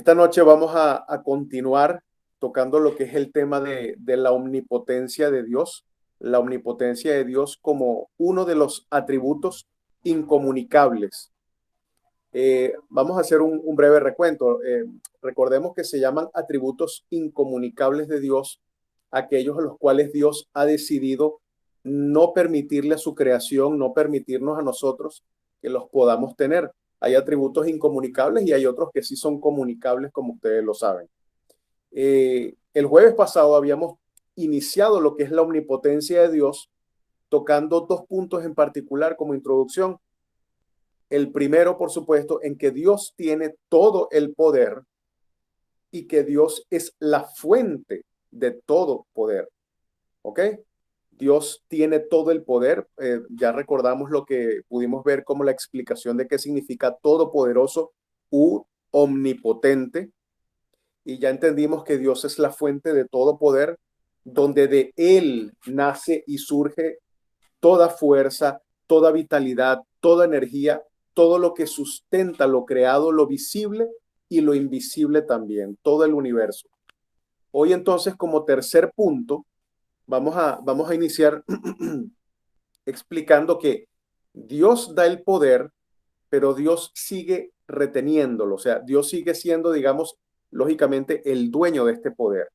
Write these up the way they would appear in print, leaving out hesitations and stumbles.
Esta noche vamos a continuar tocando lo que es el tema de la omnipotencia de Dios, la omnipotencia de Dios como uno de los atributos incomunicables. Vamos a hacer un breve recuento. Recordemos que se llaman atributos incomunicables de Dios, aquellos a los cuales Dios ha decidido no permitirle a su creación, no permitirnos a nosotros que los podamos tener. Hay atributos incomunicables y hay otros que sí son comunicables, como ustedes lo saben. El jueves pasado habíamos iniciado lo que es la omnipotencia de Dios, tocando dos puntos en particular como introducción. El primero, por supuesto, en que Dios tiene todo el poder y que Dios es la fuente de todo poder. ¿Ok? Dios tiene todo el poder. Ya recordamos lo que pudimos ver como la explicación de qué significa todopoderoso u omnipotente. Y ya entendimos que Dios es la fuente de todo poder, donde de Él nace y surge toda fuerza, toda vitalidad, toda energía, todo lo que sustenta lo creado, lo visible y lo invisible también, todo el universo. Hoy entonces, como tercer punto, vamos a iniciar explicando que Dios da el poder, pero Dios sigue reteniéndolo, o sea, Dios sigue siendo, digamos, lógicamente el dueño de este poder.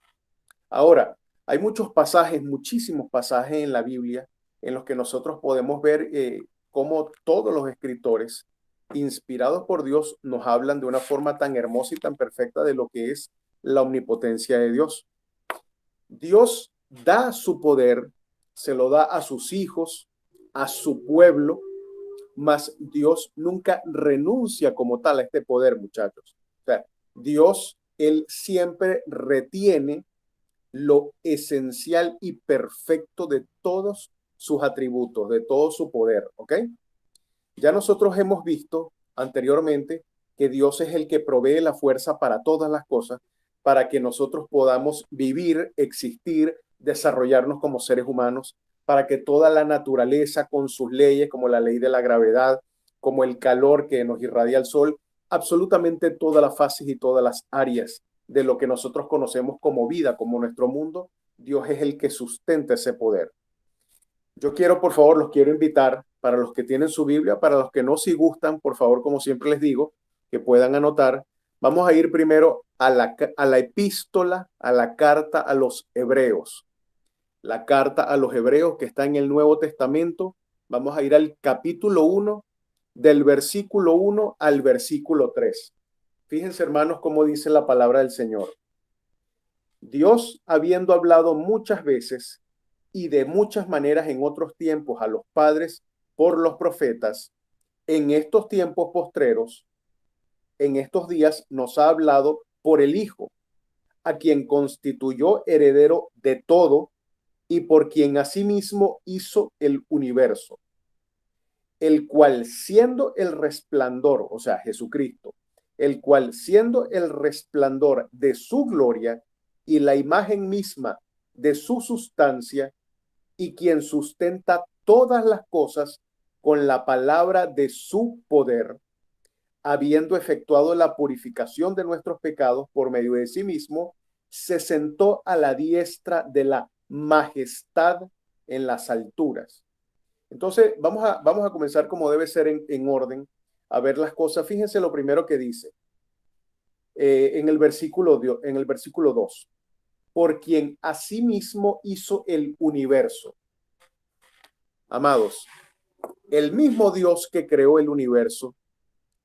Ahora, hay muchos pasajes, muchísimos pasajes en la Biblia en los que nosotros podemos ver cómo todos los escritores, inspirados por Dios, nos hablan de una forma tan hermosa y tan perfecta de lo que es la omnipotencia de Dios. Dios da su poder, se lo da a sus hijos, a su pueblo, mas Dios nunca renuncia como tal a este poder, muchachos. O sea, Dios, Él siempre retiene lo esencial y perfecto de todos sus atributos, de todo su poder, ¿ok? Ya nosotros hemos visto anteriormente que Dios es el que provee la fuerza para todas las cosas, para que nosotros podamos vivir, existir, desarrollarnos como seres humanos, para que toda la naturaleza con sus leyes, como la ley de la gravedad, como el calor que nos irradia el sol, absolutamente todas las fases y todas las áreas de lo que nosotros conocemos como vida, como nuestro mundo, Dios es el que sustenta ese poder. Yo quiero, por favor, los quiero invitar para los que tienen su Biblia, para los que no, si gustan, por favor, como siempre les digo, que puedan anotar. Vamos a ir primero a la epístola, a la carta a los hebreos. La carta a los hebreos que está en el Nuevo Testamento. Vamos a ir al capítulo 1, del versículo 1 al versículo 3. Fíjense, hermanos, cómo dice la palabra del Señor. Dios, habiendo hablado muchas veces y de muchas maneras en otros tiempos a los padres por los profetas, en estos tiempos postreros, en estos días nos ha hablado por el Hijo, a quien constituyó heredero de todo y por quien asimismo hizo el universo, el cual siendo el resplandor, o sea, Jesucristo, el cual siendo el resplandor de su gloria y la imagen misma de su sustancia, y quien sustenta todas las cosas con la palabra de su poder, habiendo efectuado la purificación de nuestros pecados por medio de sí mismo, se sentó a la diestra de la majestad en las alturas. Entonces, vamos a comenzar como debe ser en orden, a ver las cosas. Fíjense lo primero que dice en en el versículo 2. Por quien asimismo hizo el universo. Amados, el mismo Dios que creó el universo,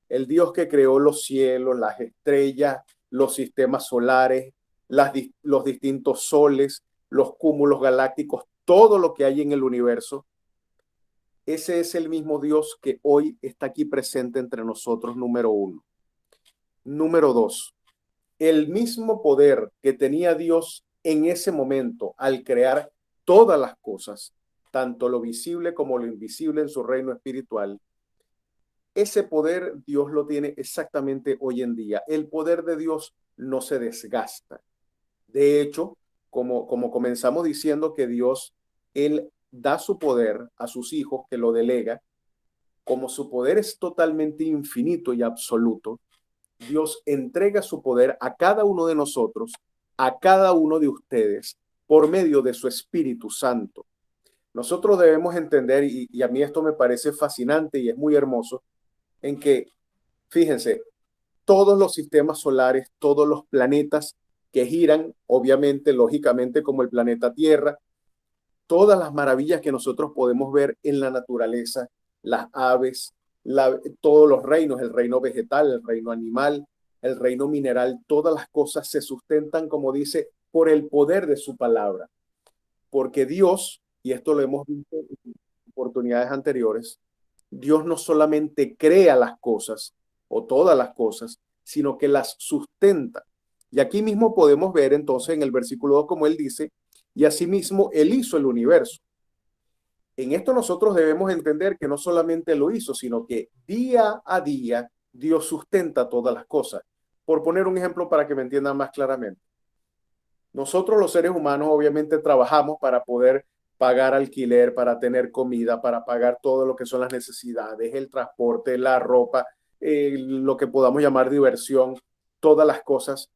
el Dios que creó los cielos, las estrellas, los sistemas solares, los distintos soles, los cúmulos galácticos, todo lo que hay en el universo, ese es el mismo Dios que hoy está aquí presente entre nosotros, número uno. Número dos, el mismo poder que tenía Dios en ese momento al crear todas las cosas, tanto lo visible como lo invisible en su reino espiritual, ese poder Dios lo tiene exactamente hoy en día. El poder de Dios no se desgasta. De hecho, como comenzamos diciendo que Dios, Él da su poder a sus hijos, que lo delega, como su poder es totalmente infinito y absoluto, Dios entrega su poder a cada uno de nosotros, a cada uno de ustedes, por medio de su Espíritu Santo. Nosotros debemos entender, y a mí esto me parece fascinante y es muy hermoso, en que, fíjense, todos los sistemas solares, todos los planetas que giran, obviamente, lógicamente, como el planeta Tierra, todas las maravillas que nosotros podemos ver en la naturaleza, las aves, todos los reinos, el reino vegetal, el reino animal, el reino mineral, todas las cosas se sustentan, como dice, por el poder de su palabra. Porque Dios, y esto lo hemos visto en oportunidades anteriores, Dios no solamente crea las cosas o todas las cosas, sino que las sustenta. Y aquí mismo podemos ver entonces en el versículo 2 como él dice, y asimismo él hizo el universo. En esto nosotros debemos entender que no solamente lo hizo, sino que día a día Dios sustenta todas las cosas. Por poner un ejemplo para que me entiendan más claramente. Nosotros los seres humanos obviamente trabajamos para poder pagar alquiler, para tener comida, para pagar todo lo que son las necesidades, el transporte, la ropa, lo que podamos llamar diversión, todas las cosas.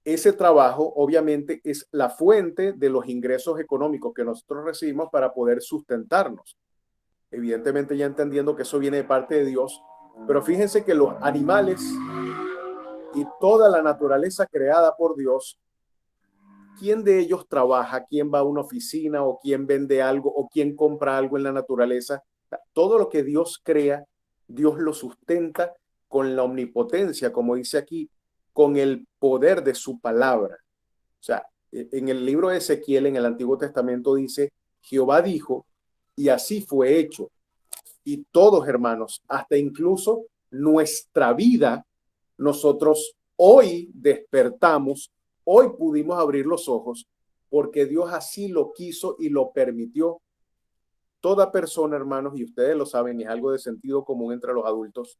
Ese trabajo obviamente es la fuente de los ingresos económicos que nosotros recibimos para poder sustentarnos. Evidentemente ya entendiendo que eso viene de parte de Dios, pero fíjense que los animales y toda la naturaleza creada por Dios, ¿quién de ellos trabaja? ¿Quién va a una oficina o quién vende algo o quién compra algo en la naturaleza? Todo lo que Dios crea, Dios lo sustenta con la omnipotencia, como dice aquí, con el poder de su palabra. O sea, en el libro de Ezequiel, en el Antiguo Testamento, dice, Jehová dijo, y así fue hecho. Y todos, hermanos, hasta incluso nuestra vida, nosotros hoy despertamos, hoy pudimos abrir los ojos, porque Dios así lo quiso y lo permitió. Toda persona, hermanos, y ustedes lo saben, es algo de sentido común entre los adultos,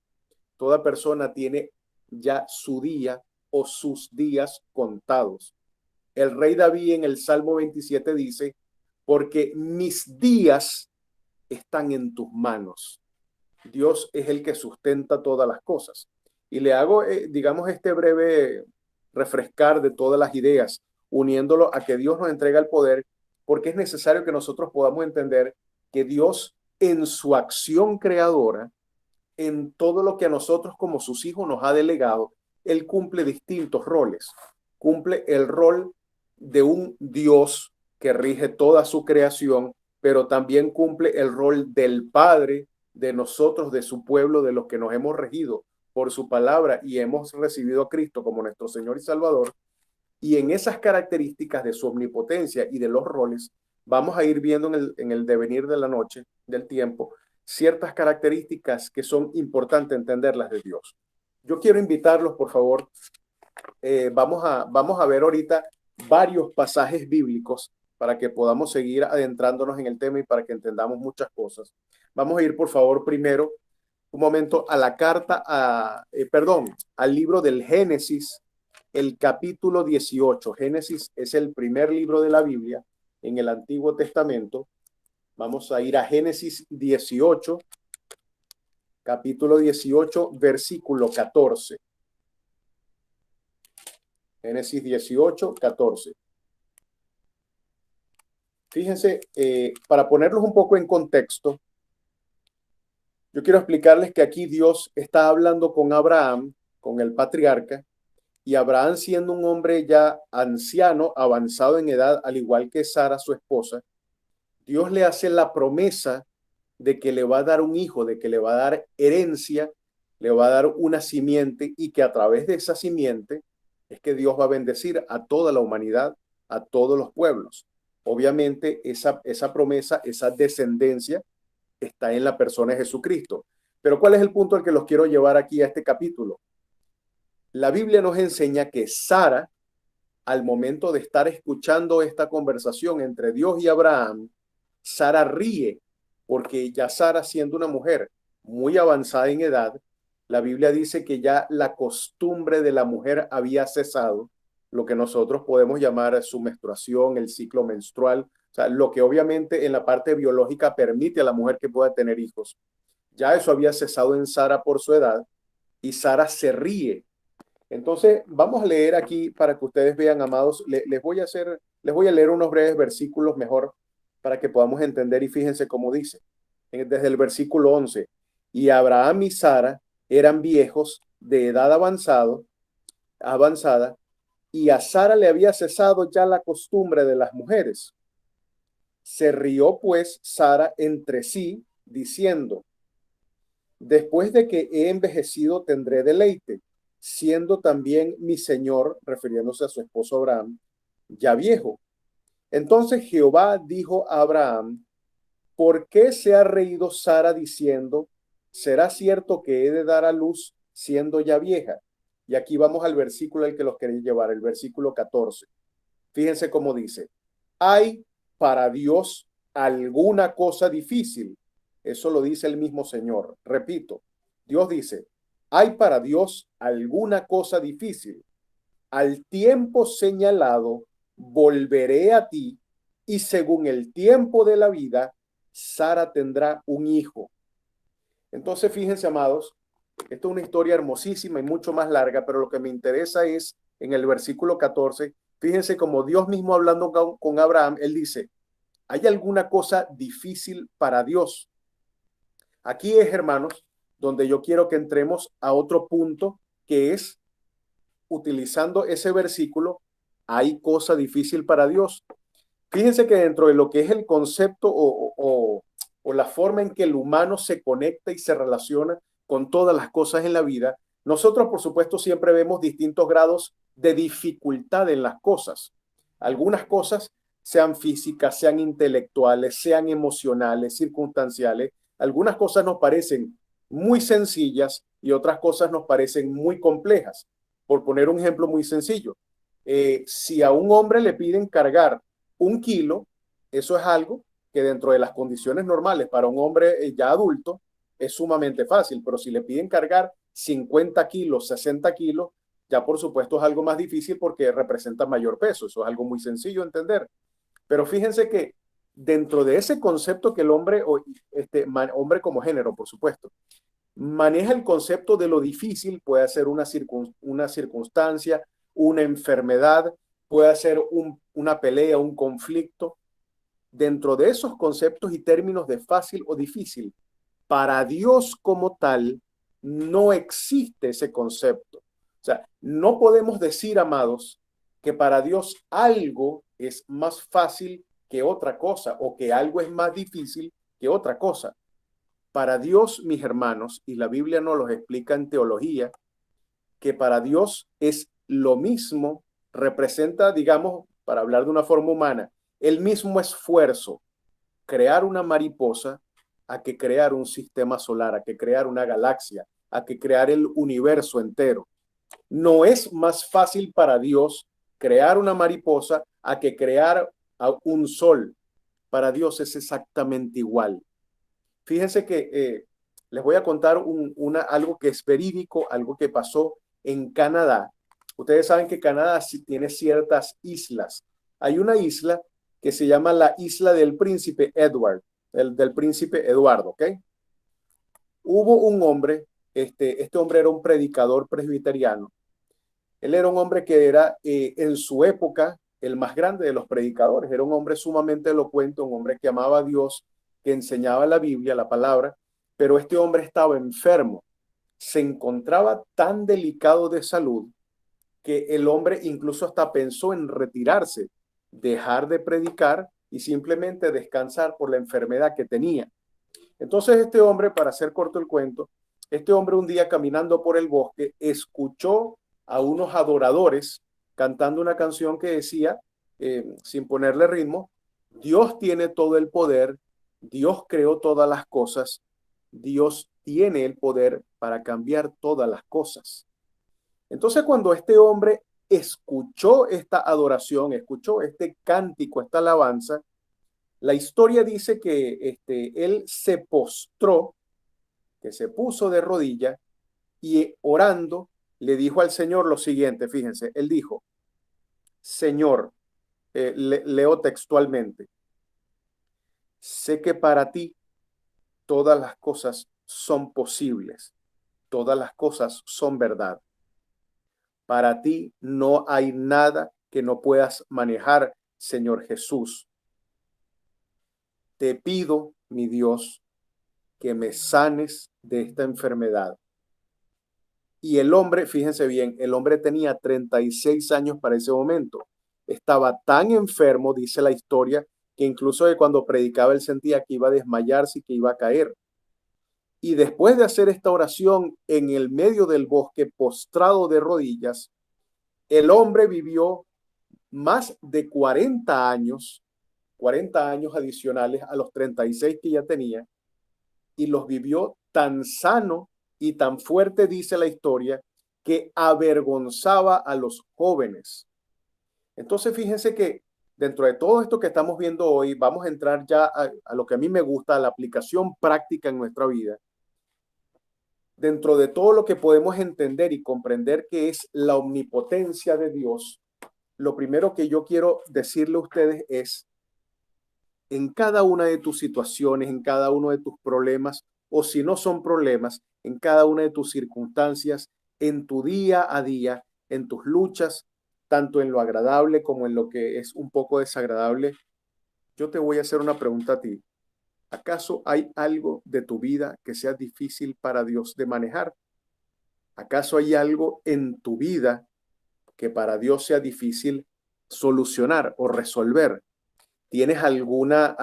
toda persona tiene ya su día o sus días contados. El rey David en el Salmo 27 dice, porque mis días están en tus manos. Dios es el que sustenta todas las cosas. Y le hago, digamos, este breve refrescar de todas las ideas, uniéndolo a que Dios nos entrega el poder, porque es necesario que nosotros podamos entender que Dios en su acción creadora, en todo lo que a nosotros como sus hijos nos ha delegado, Él cumple distintos roles. Cumple el rol de un Dios que rige toda su creación, pero también cumple el rol del Padre de nosotros, de su pueblo, de los que nos hemos regido por su palabra y hemos recibido a Cristo como nuestro Señor y Salvador. Y en esas características de su omnipotencia y de los roles, vamos a ir viendo en el devenir de la noche, del tiempo, ciertas características que son importantes entenderlas de Dios. Yo quiero invitarlos, por favor, vamos a ver ahorita varios pasajes bíblicos para que podamos seguir adentrándonos en el tema y para que entendamos muchas cosas. Vamos a ir, por favor, primero, un momento, a la carta, al libro del Génesis, el capítulo 18. Génesis es el primer libro de la Biblia en el Antiguo Testamento. Vamos a ir a Génesis 18, capítulo 18, versículo 14. Génesis 18, 14. Fíjense, para ponerlos un poco en contexto, yo quiero explicarles que aquí Dios está hablando con Abraham, con el patriarca, y Abraham siendo un hombre ya anciano, avanzado en edad, al igual que Sara, su esposa, Dios le hace la promesa de que le va a dar un hijo, de que le va a dar herencia, le va a dar una simiente y que a través de esa simiente es que Dios va a bendecir a toda la humanidad, a todos los pueblos. Obviamente esa promesa, esa descendencia está en la persona de Jesucristo. Pero ¿cuál es el punto al que los quiero llevar aquí a este capítulo? La Biblia nos enseña que Sara, al momento de estar escuchando esta conversación entre Dios y Abraham, Sara ríe porque ya Sara, siendo una mujer muy avanzada en edad, la Biblia dice que ya la costumbre de la mujer había cesado, lo que nosotros podemos llamar su menstruación, el ciclo menstrual, o sea, lo que obviamente en la parte biológica permite a la mujer que pueda tener hijos. Ya eso había cesado en Sara por su edad y Sara se ríe Entonces, vamos a leer aquí para que ustedes vean, amados. Les voy a leer unos breves versículos mejor para que podamos entender y fíjense cómo dice. Desde el versículo 11. Y Abraham y Sara eran viejos de edad avanzada, y a Sara le había cesado ya la costumbre de las mujeres. Se rió pues Sara entre sí, diciendo: después de que he envejecido tendré deleite, siendo también mi señor, refiriéndose a su esposo Abraham, ya viejo. Entonces Jehová dijo a Abraham: ¿por qué se ha reído Sara diciendo, será cierto que he de dar a luz siendo ya vieja? Y aquí vamos al versículo al que los queréis llevar, el versículo 14. Fíjense cómo dice: ¿hay para Dios alguna cosa difícil? Eso lo dice el mismo Señor. Repito, Dios dice: ¿hay para Dios alguna cosa difícil? Al tiempo señalado volveré a ti, y según el tiempo de la vida, Sara tendrá un hijo. Entonces, fíjense, amados, esta es una historia hermosísima y mucho más larga, pero lo que me interesa es en el versículo 14. Fíjense como Dios mismo hablando con Abraham, él dice: ¿hay alguna cosa difícil para Dios? Aquí es, hermanos, donde yo quiero que entremos a otro punto, que es, utilizando ese versículo, ¿hay cosa difícil para Dios? Fíjense que dentro de lo que es el concepto o la forma en que el humano se conecta y se relaciona con todas las cosas en la vida, nosotros, por supuesto, siempre vemos distintos grados de dificultad en las cosas. Algunas cosas, sean físicas, sean intelectuales, sean emocionales, circunstanciales, algunas cosas nos parecen muy sencillas y otras cosas nos parecen muy complejas. Por poner un ejemplo muy sencillo, si a un hombre le piden cargar 1 kilo, eso es algo que dentro de las condiciones normales para un hombre ya adulto es sumamente fácil, pero si le piden cargar 50 kilos, 60 kilos, ya por supuesto es algo más difícil porque representa mayor peso. Eso es algo muy sencillo de entender. Pero fíjense que dentro de ese concepto que el hombre, hombre como género, por supuesto, maneja el concepto de lo difícil, puede ser una circunstancia, una enfermedad, puede ser una pelea, un conflicto. Dentro de esos conceptos y términos de fácil o difícil, para Dios como tal, no existe ese concepto. O sea, no podemos decir, amados, que para Dios algo es más fácil que otra cosa o que algo es más difícil que otra cosa. Para Dios, mis hermanos, y la Biblia nos lo explica en teología, que para Dios es lo mismo, representa, digamos, para hablar de una forma humana, el mismo esfuerzo crear una mariposa a que crear un sistema solar, a que crear una galaxia, a que crear el universo entero. No es más fácil para Dios crear una mariposa a que crear a un sol. Para Dios es exactamente igual. Fíjense que les voy a contar algo que es verídico, algo que pasó en Canadá. Ustedes saben que Canadá sí tiene ciertas islas. Hay una isla que se llama la isla del príncipe Edward, del príncipe Eduardo, ¿ok? Hubo un hombre, este hombre era un predicador presbiteriano. Él era un hombre que era en su época el más grande de los predicadores. Era un hombre sumamente elocuente, un hombre que amaba a Dios, que enseñaba la Biblia, la palabra, pero este hombre estaba enfermo. Se encontraba tan delicado de salud que el hombre incluso hasta pensó en retirarse, dejar de predicar y simplemente descansar por la enfermedad que tenía. Entonces este hombre, para hacer corto el cuento, este hombre un día caminando por el bosque escuchó a unos adoradores cantando una canción que decía, sin ponerle ritmo: Dios tiene todo el poder, Dios creó todas las cosas, Dios tiene el poder para cambiar todas las cosas. Entonces cuando este hombre escuchó esta adoración, escuchó este cántico, esta alabanza, la historia dice que él se postró, que se puso de rodilla y orando le dijo al Señor lo siguiente, fíjense, él dijo: Señor, leo textualmente, sé que para ti todas las cosas son posibles, todas las cosas son verdad. Para ti no hay nada que no puedas manejar, Señor Jesús. Te pido, mi Dios, que me sanes de esta enfermedad. Y el hombre, fíjense bien, el hombre tenía 36 años para ese momento. Estaba tan enfermo, dice la historia, que incluso de cuando predicaba él sentía que iba a desmayarse y que iba a caer. Y después de hacer esta oración en el medio del bosque, postrado de rodillas, el hombre vivió más de 40 años adicionales a los 36 que ya tenía, y los vivió tan sano y tan fuerte, dice la historia, que avergonzaba a los jóvenes. Entonces, fíjense que dentro de todo esto que estamos viendo hoy, vamos a entrar ya a lo que a mí me gusta, a la aplicación práctica en nuestra vida. Dentro de todo lo que podemos entender y comprender que es la omnipotencia de Dios, lo primero que yo quiero decirle a ustedes es, en cada una de tus situaciones, en cada uno de tus problemas, o si no son problemas, en cada una de tus circunstancias, en tu día a día, en tus luchas, tanto en lo agradable como en lo que es un poco desagradable, yo te voy a hacer una pregunta a ti. ¿Acaso hay algo de tu vida que sea difícil para Dios de manejar? ¿Acaso hay algo en tu vida que para Dios sea difícil solucionar o resolver? ¿Tienes alguna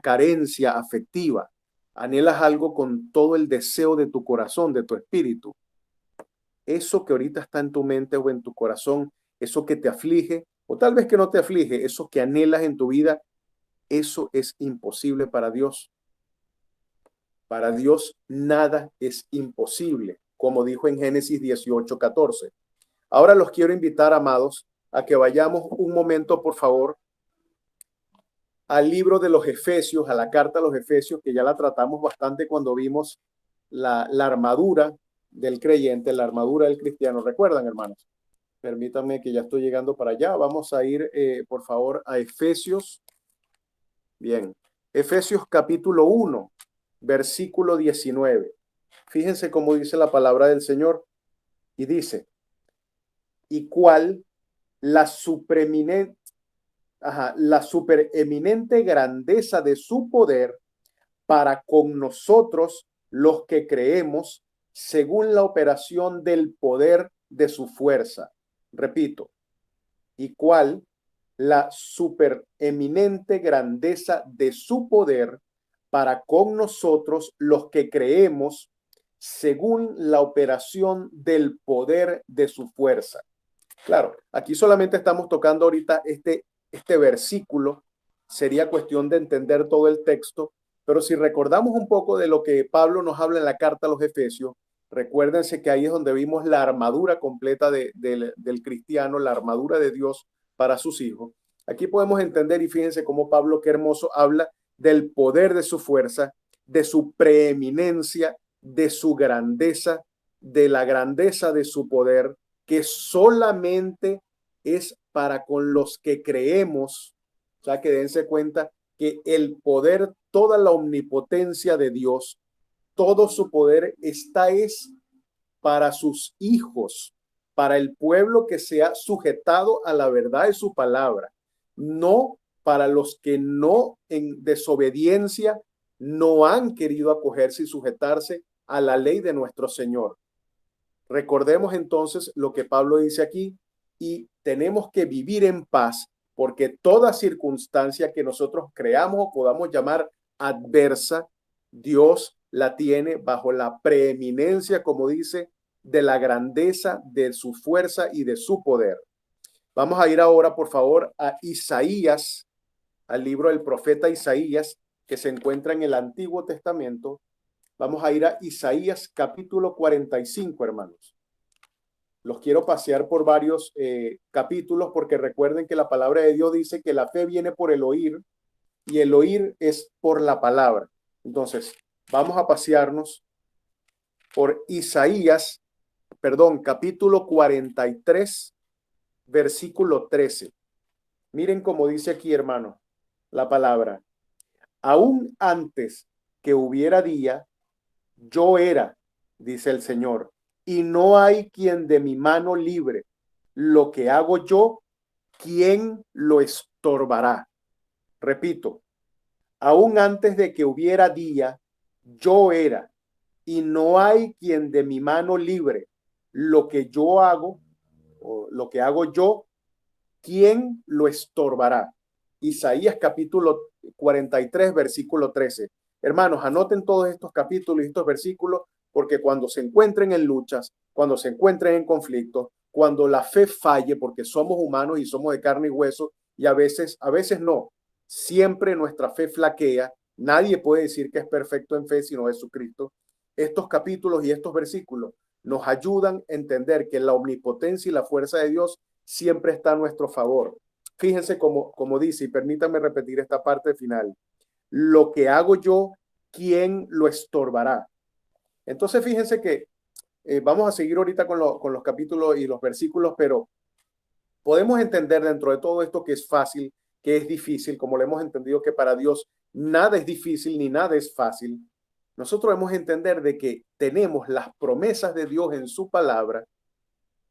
carencia afectiva? ¿Anhelas algo con todo el deseo de tu corazón, de tu espíritu? Eso que ahorita está en tu mente o en tu corazón, eso que te aflige, o tal vez que no te aflige, eso que anhelas en tu vida, eso es imposible para Dios. Para Dios nada es imposible, como dijo en Génesis 18:14. Ahora los quiero invitar, amados, a que vayamos un momento, por favor, al libro de los Efesios, a la carta a los Efesios, que ya la tratamos bastante cuando vimos la armadura del creyente, la armadura del cristiano. ¿Recuerdan, hermanos? Permítanme que ya estoy llegando para allá. Vamos a ir, por favor, a Efesios. Bien, Efesios capítulo 1, versículo 19. Fíjense cómo dice la palabra del Señor y dice, y cuál la la supereminente grandeza de su poder para con nosotros los que creemos según la operación del poder de su fuerza. Repito, y cuál la supereminente grandeza de su poder para con nosotros los que creemos según la operación del poder de su fuerza. Claro, aquí solamente estamos tocando ahorita este versículo. Sería cuestión de entender todo el texto, pero si recordamos un poco de lo que Pablo nos habla en la carta a los Efesios, recuérdense que ahí es donde vimos la armadura completa del cristiano, la armadura de Dios para sus hijos. Aquí podemos entender, y fíjense cómo Pablo, qué hermoso, habla del poder de su fuerza, de su preeminencia, de su grandeza, de la grandeza de su poder, que solamente es para con los que creemos. O sea, que dense cuenta que el poder, toda la omnipotencia de Dios, todo su poder es para sus hijos, para el pueblo que se ha sujetado a la verdad de su palabra, no para los que no en desobediencia no han querido acogerse y sujetarse a la ley de nuestro Señor. Recordemos entonces lo que Pablo dice aquí, y tenemos que vivir en paz porque toda circunstancia que nosotros creamos o podamos llamar adversa, Dios la tiene bajo la preeminencia, como dice, de la grandeza de su fuerza y de su poder. Vamos a ir ahora, por favor, a Isaías, al libro del profeta Isaías, que se encuentra en el Antiguo Testamento. Vamos a ir a Isaías capítulo 45, hermanos. Los quiero pasear por varios capítulos porque recuerden que la palabra de Dios dice que la fe viene por el oír y el oír es por la palabra. Entonces, vamos a pasearnos por Isaías, capítulo 43, versículo 13. Miren cómo dice aquí, hermano, la palabra. Aún antes que hubiera día, yo era, dice el Señor, y no hay quien de mi mano libre. lo que hago yo, ¿quién lo estorbará? Repito, aún antes de que hubiera día, yo era, y no hay quien de mi mano libre lo que yo hago, o lo que hago yo, ¿quién lo estorbará? Isaías capítulo 43, versículo 13. Hermanos, anoten todos estos capítulos y estos versículos, porque cuando se encuentren en luchas, cuando se encuentren en conflictos, cuando la fe falle, porque somos humanos y somos de carne y hueso, y a veces no, siempre nuestra fe flaquea. Nadie puede decir que es perfecto en fe sino Jesucristo. Estos capítulos y estos versículos nos ayudan a entender que la omnipotencia y la fuerza de Dios siempre está a nuestro favor. Fíjense como dice, y permítanme repetir esta parte final, lo que hago yo, ¿quién lo estorbará? Entonces fíjense que vamos a seguir ahorita con los capítulos y los versículos, pero podemos entender dentro de todo esto que es fácil, que es difícil, como lo hemos entendido que para Dios nada es difícil ni nada es fácil. Nosotros debemos entender de que tenemos las promesas de Dios en su palabra,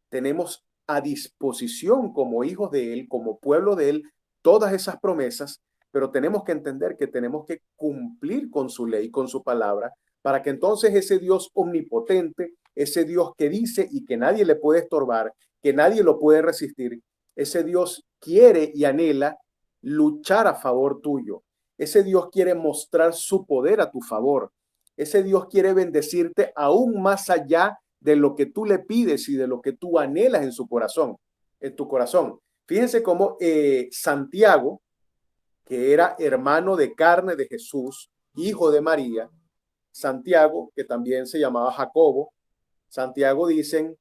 tenemos a disposición como hijos de Él, como pueblo de Él, todas esas promesas, pero tenemos que entender que tenemos que cumplir con su ley, con su palabra, para que entonces ese Dios omnipotente, ese Dios que dice y que nadie le puede estorbar, que nadie lo puede resistir, ese Dios quiere y anhela luchar a favor tuyo. Ese Dios quiere mostrar su poder a tu favor. Ese Dios quiere bendecirte aún más allá de lo que tú le pides y de lo que tú anhelas en su corazón, en tu corazón. Fíjense cómo Santiago, que era hermano de carne de Jesús, hijo de María, Santiago, que también se llamaba Jacobo, Santiago dicen,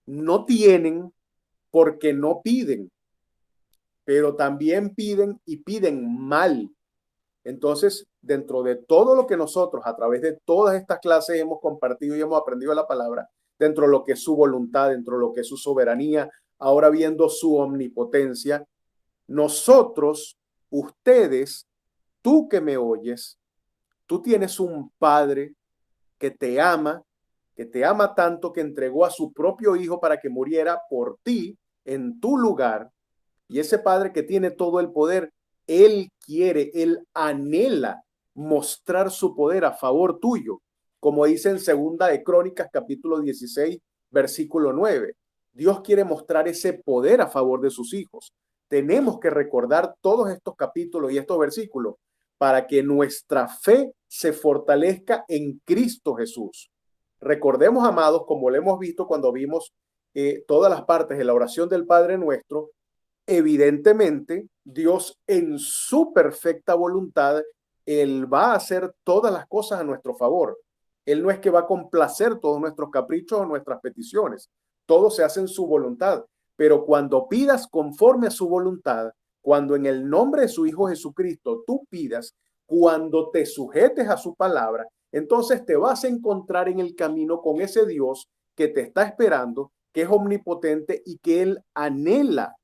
no tienen porque no piden, pero también piden y piden mal. Entonces, dentro de todo lo que nosotros a través de todas estas clases hemos compartido y hemos aprendido la palabra, dentro de lo que es su voluntad, dentro de lo que es su soberanía, ahora viendo su omnipotencia, nosotros, ustedes, tú que me oyes, tú tienes un padre que te ama tanto que entregó a su propio hijo para que muriera por ti en tu lugar. Y ese Padre que tiene todo el poder, Él quiere, Él anhela mostrar su poder a favor tuyo, como dice en Segunda de Crónicas, capítulo 16, versículo 9. Dios quiere mostrar ese poder a favor de sus hijos. Tenemos que recordar todos estos capítulos y estos versículos para que nuestra fe se fortalezca en Cristo Jesús. Recordemos, amados, como lo hemos visto cuando vimos todas las partes de la oración del Padre Nuestro, evidentemente, Dios en su perfecta voluntad, Él va a hacer todas las cosas a nuestro favor. Él no es que va a complacer todos nuestros caprichos o nuestras peticiones. Todo se hace en su voluntad. Pero cuando pidas conforme a su voluntad, cuando en el nombre de su Hijo Jesucristo tú pidas, cuando te sujetes a su palabra, entonces te vas a encontrar en el camino con ese Dios que te está esperando, que es omnipotente y que Él anhela,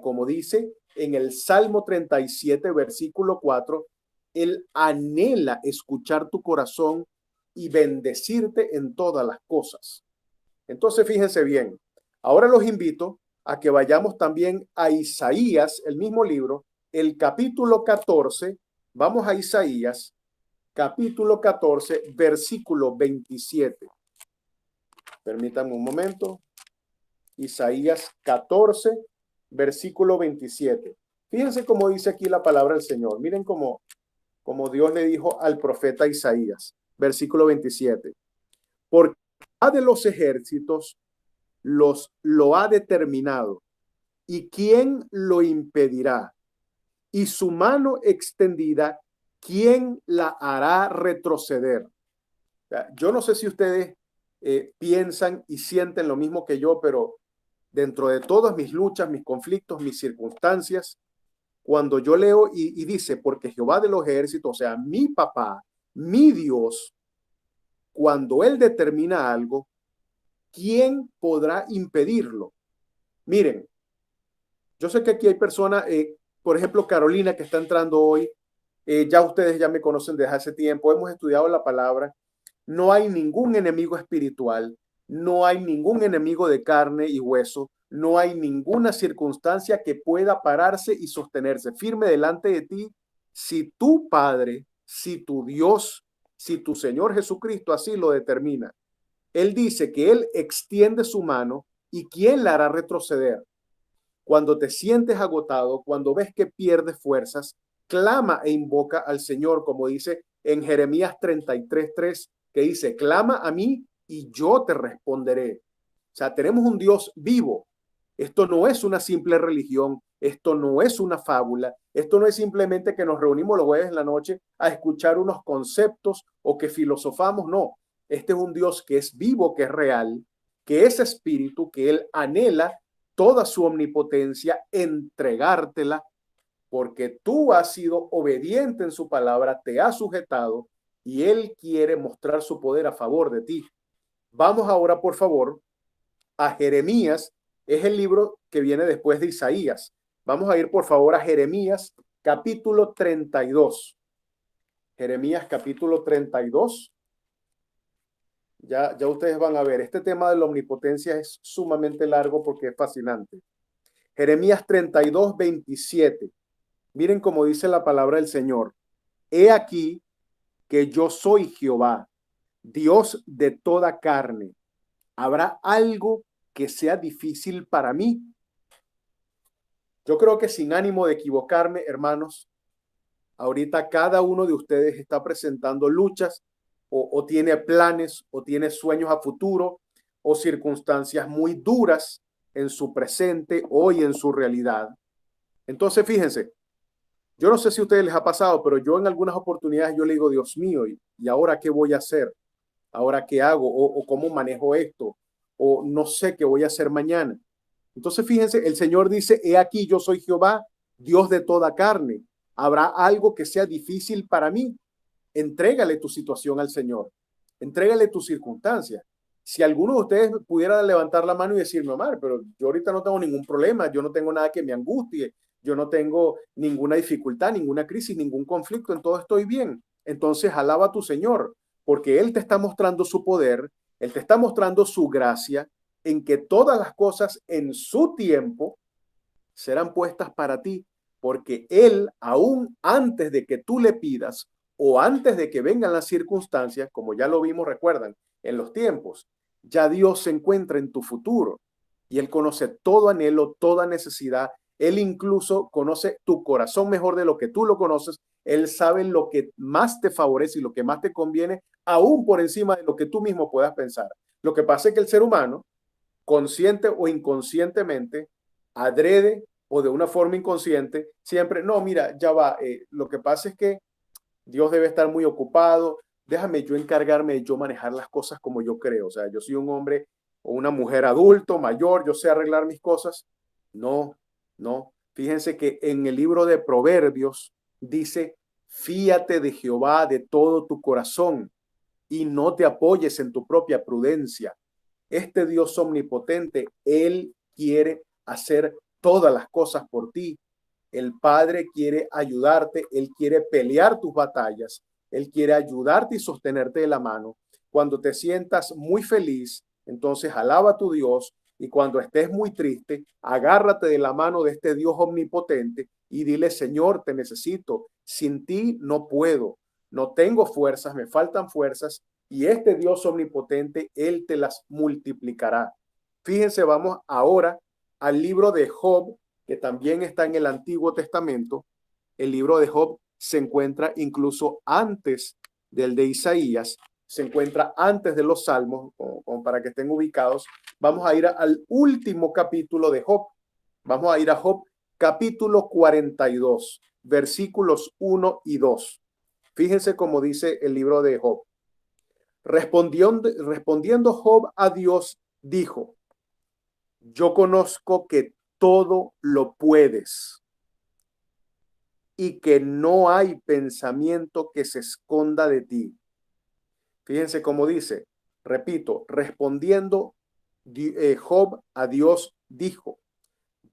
como dice en el Salmo 37, versículo 4, Él anhela escuchar tu corazón y bendecirte en todas las cosas. Entonces, fíjense bien, ahora los invito a que vayamos también a Isaías, el mismo libro, el capítulo 14, vamos a Isaías, capítulo 14, versículo 27. Permítanme un momento. Isaías 14, versículo 27. Fíjense cómo dice aquí la palabra del Señor. Miren cómo Dios le dijo al profeta Isaías, versículo 27. Porque de los ejércitos lo ha determinado, y quién lo impedirá, y su mano extendida, quién la hará retroceder. O sea, yo no sé si ustedes piensan y sienten lo mismo que yo, pero dentro de todas mis luchas, mis conflictos, mis circunstancias, cuando yo leo y dice, porque Jehová de los ejércitos, o sea, mi papá, mi Dios, cuando Él determina algo, ¿quién podrá impedirlo? Miren, yo sé que aquí hay personas, por ejemplo, Carolina, que está entrando hoy, ya ustedes ya me conocen desde hace tiempo, hemos estudiado la palabra, no hay ningún enemigo espiritual, no hay ningún enemigo de carne y hueso, no hay ninguna circunstancia que pueda pararse y sostenerse firme delante de ti si tu Padre, si tu Dios, si tu Señor Jesucristo así lo determina. Él dice que Él extiende su mano y ¿quién la hará retroceder? Cuando te sientes agotado, cuando ves que pierdes fuerzas, clama e invoca al Señor, como dice en Jeremías 33:3, que dice, clama a mí y yo te responderé. O sea, tenemos un Dios vivo. Esto no es una simple religión, esto no es una fábula, esto no es simplemente que nos reunimos los jueves en la noche a escuchar unos conceptos o que filosofamos, no. Este es un Dios que es vivo, que es real, que es espíritu, que Él anhela toda su omnipotencia, entregártela, porque tú has sido obediente en su palabra, te has sujetado y Él quiere mostrar su poder a favor de ti. Vamos ahora, por favor, a Jeremías, es el libro que viene después de Isaías. Vamos a ir, por favor, a Jeremías, capítulo 32. Jeremías, capítulo 32. Ya ustedes van a ver, este tema de la omnipotencia es sumamente largo porque es fascinante. Jeremías 32:27. Miren cómo dice la palabra del Señor. He aquí que yo soy Jehová, Dios de toda carne. ¿Habrá algo que sea difícil para mí? Yo creo que sin ánimo de equivocarme, hermanos, ahorita cada uno de ustedes está presentando luchas o tiene planes o tiene sueños a futuro o circunstancias muy duras en su presente, hoy en su realidad. Entonces, fíjense, yo no sé si a ustedes les ha pasado, pero yo en algunas oportunidades yo le digo, Dios mío, ¿y ahora qué voy a hacer? ¿Ahora qué hago? O cómo manejo esto? O no sé qué voy a hacer mañana. Entonces, fíjense, el Señor dice, he aquí yo soy Jehová, Dios de toda carne. ¿Habrá algo que sea difícil para mí? Entrégale tu situación al Señor. Entrégale tus circunstancias. Si alguno de ustedes pudiera levantar la mano y decirme, Omar, pero yo ahorita no tengo ningún problema, yo no tengo nada que me angustie, yo no tengo ninguna dificultad, ninguna crisis, ningún conflicto, en todo estoy bien. Entonces alaba a tu Señor, porque Él te está mostrando su poder, Él te está mostrando su gracia, en que todas las cosas en su tiempo serán puestas para ti, porque Él, aún antes de que tú le pidas o antes de que vengan las circunstancias, como ya lo vimos, recuerdan, en los tiempos, ya Dios se encuentra en tu futuro y Él conoce todo anhelo, toda necesidad. Él incluso conoce tu corazón mejor de lo que tú lo conoces. Él sabe lo que más te favorece y lo que más te conviene, aún por encima de lo que tú mismo puedas pensar. Lo que pasa es que el ser humano, consciente o inconscientemente, adrede o de una forma inconsciente, siempre, no, mira, ya va, lo que pasa es que Dios debe estar muy ocupado, déjame yo encargarme de yo manejar las cosas como yo creo, o sea, yo soy un hombre o una mujer adulto, mayor, yo sé arreglar mis cosas. No, no, fíjense que en el libro de Proverbios dice, fíate de Jehová de todo tu corazón y no te apoyes en tu propia prudencia. Este Dios omnipotente, Él quiere hacer todas las cosas por ti. El Padre quiere ayudarte, Él quiere pelear tus batallas, Él quiere ayudarte y sostenerte de la mano. Cuando te sientas muy feliz, entonces alaba a tu Dios, y cuando estés muy triste, agárrate de la mano de este Dios omnipotente y dile, Señor, te necesito, sin ti no puedo, no tengo fuerzas, me faltan fuerzas, y este Dios omnipotente, Él te las multiplicará. Fíjense, vamos ahora al libro de Job, que también está en el Antiguo Testamento. El libro de Job se encuentra incluso antes del de Isaías, se encuentra antes de los Salmos, como para que estén ubicados. Vamos a ir al último capítulo de Job. Vamos a ir a Job capítulo 42, versículos 1 y 2. Fíjense cómo dice el libro de Job. Respondiendo Job a Dios, dijo, yo conozco que todo lo puedes y que no hay pensamiento que se esconda de ti. Fíjense cómo dice, repito, respondiendo Job a Dios dijo,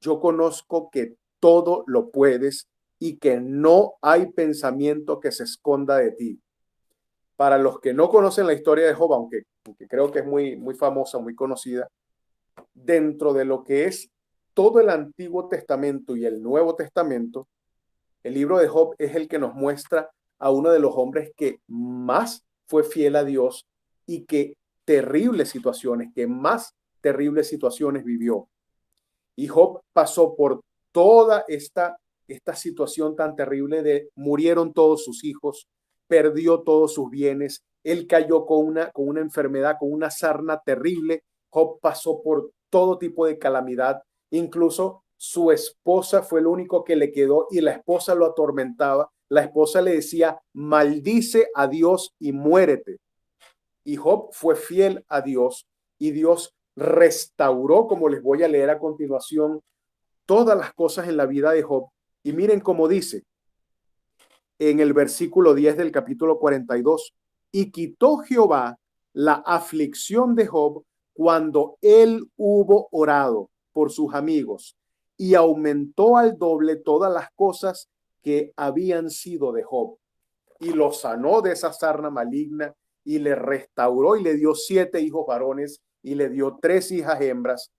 yo conozco que todo lo puedes y que no hay pensamiento que se esconda de ti. Para los que no conocen la historia de Job, aunque creo que es muy famosa, muy conocida, dentro de lo que es todo el Antiguo Testamento y el Nuevo Testamento, el libro de Job es el que nos muestra a uno de los hombres que más fue fiel a Dios y que más terribles situaciones vivió. Y Job pasó por toda esta situación tan terrible de murieron todos sus hijos, perdió todos sus bienes, él cayó con una enfermedad, con una sarna terrible. Job pasó por todo tipo de calamidad, incluso su esposa fue lo único que le quedó y la esposa lo atormentaba. La esposa le decía, maldice a Dios y muérete. Y Job fue fiel a Dios y Dios restauró, como les voy a leer a continuación, todas las cosas en la vida de Job. Y miren cómo dice en el versículo 10 del capítulo 42, y quitó Jehová la aflicción de Job cuando él hubo orado por sus amigos y aumentó al doble todas las cosas que habían sido de Job y lo sanó de esa sarna maligna y le restauró y le dio 7 hijos varones y le dio 3 hijas hembras.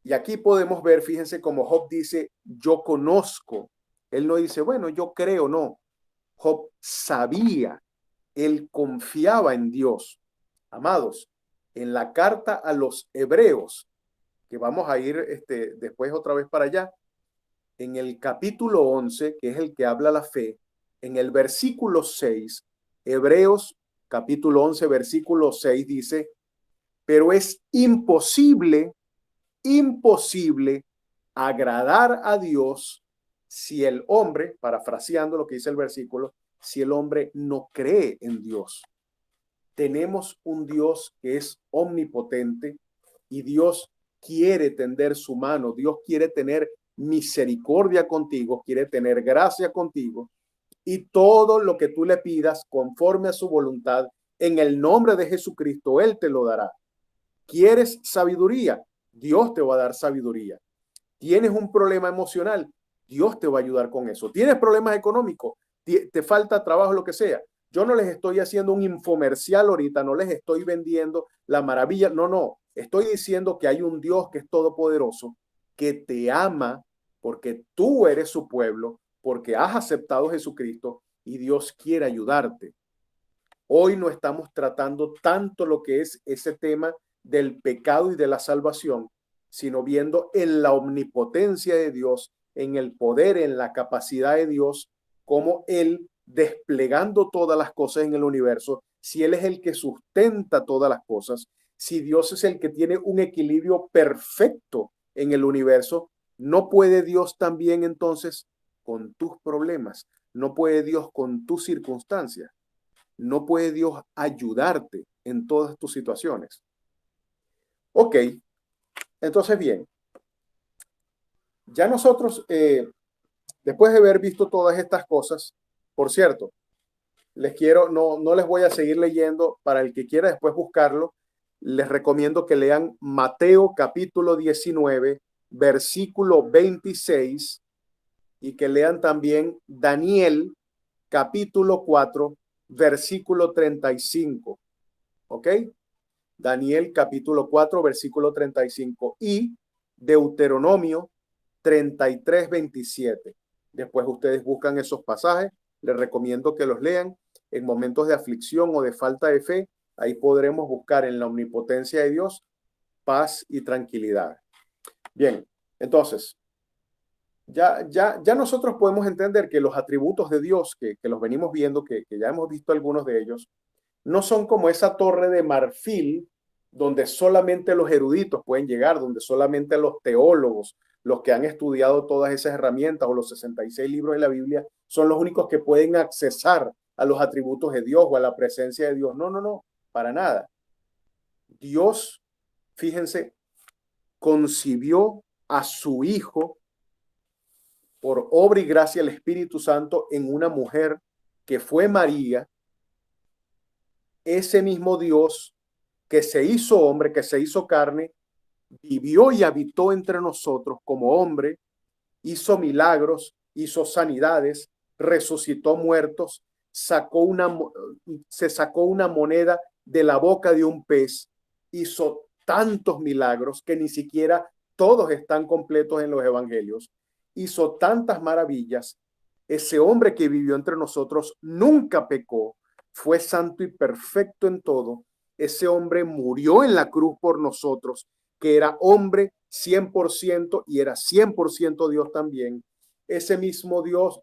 Y aquí podemos ver, fíjense como Job dice, yo conozco. Él no dice, bueno, yo creo, no. Job sabía, él confiaba en Dios. Amados, en la carta a los hebreos, que vamos a ir después otra vez para allá, en el capítulo 11, que es el que habla la fe, en el versículo 6, Hebreos capítulo 11, versículo 6 dice, pero es imposible agradar a Dios si el hombre, parafraseando lo que dice el versículo, si el hombre no cree en Dios. Tenemos un Dios que es omnipotente y Dios quiere tender su mano, Dios quiere tener misericordia contigo, quiere tener gracia contigo y todo lo que tú le pidas conforme a su voluntad, en el nombre de Jesucristo, Él te lo dará. ¿Quieres sabiduría? Dios te va a dar sabiduría. ¿Tienes un problema emocional? Dios te va a ayudar con eso. ¿Tienes problemas económicos? ¿Te falta trabajo, lo que sea? Yo no les estoy haciendo un infomercial ahorita, no les estoy vendiendo la maravilla. No, no. Estoy diciendo que hay un Dios que es todopoderoso, que te ama porque tú eres su pueblo, porque has aceptado a Jesucristo y Dios quiere ayudarte. Hoy no estamos tratando tanto lo que es ese tema del pecado y de la salvación, sino viendo en la omnipotencia de Dios, en el poder, en la capacidad de Dios, como Él desplegando todas las cosas en el universo, si Él es el que sustenta todas las cosas, si Dios es el que tiene un equilibrio perfecto en el universo, ¿no puede Dios también entonces con tus problemas? ¿No puede Dios con tus circunstancias? ¿No puede Dios ayudarte en todas tus situaciones? Ok, entonces bien, ya nosotros, después de haber visto todas estas cosas, por cierto, no les voy a seguir leyendo, para el que quiera después buscarlo, les recomiendo que lean Mateo capítulo 19, versículo 26, y que lean también Daniel capítulo 4, versículo 35. ¿Ok? Daniel capítulo 4, versículo 35 y Deuteronomio 33, 27. Después ustedes buscan esos pasajes, les recomiendo que los lean en momentos de aflicción o de falta de fe. Ahí podremos buscar en la omnipotencia de Dios paz y tranquilidad. Bien, entonces, ya nosotros podemos entender que los atributos de Dios, que los venimos viendo, que ya hemos visto algunos de ellos, no son como esa torre de marfil donde solamente los eruditos pueden llegar, donde solamente los teólogos, los que han estudiado todas esas herramientas o los 66 libros de la Biblia, son los únicos que pueden accesar a los atributos de Dios o a la presencia de Dios. No, no, no, para nada. Dios, fíjense, concibió a su Hijo por obra y gracia del Espíritu Santo en una mujer que fue María. Ese mismo Dios que se hizo hombre, que se hizo carne, vivió y habitó entre nosotros como hombre, hizo milagros, hizo sanidades, resucitó muertos, se sacó una moneda de la boca de un pez, hizo tantos milagros que ni siquiera todos están completos en los evangelios, hizo tantas maravillas. Ese hombre que vivió entre nosotros nunca pecó, fue santo y perfecto en todo. Ese hombre murió en la cruz por nosotros, que era hombre 100% y era 100% Dios también. Ese mismo Dios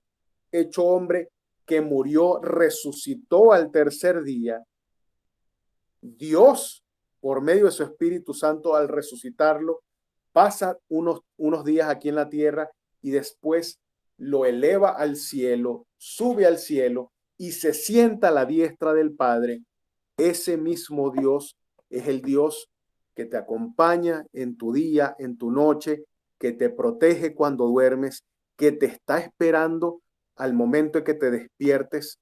hecho hombre que murió, resucitó al tercer día. Dios, por medio de su Espíritu Santo, al resucitarlo, pasa unos días aquí en la tierra y después lo eleva al cielo, sube al cielo y se sienta a la diestra del Padre. Ese mismo Dios es el Dios que te acompaña en tu día, en tu noche, que te protege cuando duermes, que te está esperando al momento en que te despiertes.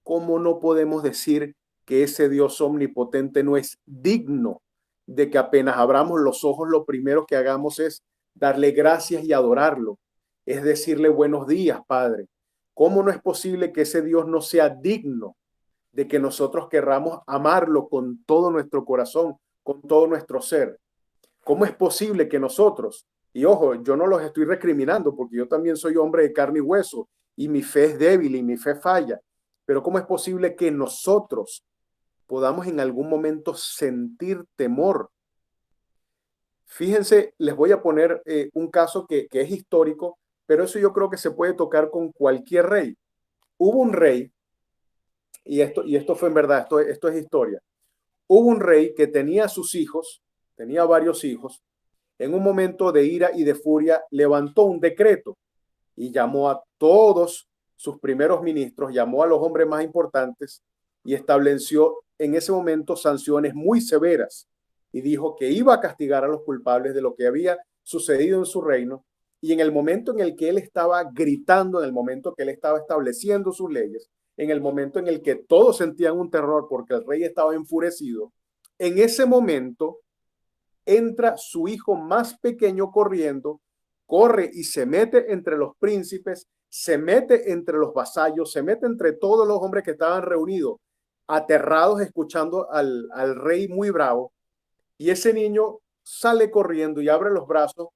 ¿Cómo no podemos decir que ese Dios omnipotente no es digno de que apenas abramos los ojos, lo primero que hagamos es darle gracias y adorarlo? Es decirle buenos días, Padre. ¿Cómo no es posible que ese Dios no sea digno de que nosotros querramos amarlo con todo nuestro corazón, con todo nuestro ser? ¿Cómo es posible que nosotros, y ojo, yo no los estoy recriminando porque yo también soy hombre de carne y hueso y mi fe es débil y mi fe falla, pero cómo es posible que nosotros podamos en algún momento sentir temor? Fíjense, les voy a poner un caso que es histórico, pero eso yo creo que se puede tocar con cualquier rey. Hubo un rey, y esto fue en verdad, esto es historia. Hubo un rey que tenía sus hijos, tenía varios hijos. En un momento de ira y de furia, levantó un decreto y llamó a todos sus primeros ministros, llamó a los hombres más importantes y estableció en ese momento sanciones muy severas y dijo que iba a castigar a los culpables de lo que había sucedido en su reino. Y en el momento en el que él estaba gritando, en el momento que él estaba estableciendo sus leyes, en el momento en el que todos sentían un terror porque el rey estaba enfurecido, en ese momento entra su hijo más pequeño corriendo, corre y se mete entre los príncipes, se mete entre los vasallos, se mete entre todos los hombres que estaban reunidos, aterrados, escuchando al rey muy bravo. Y ese niño sale corriendo y abre los brazos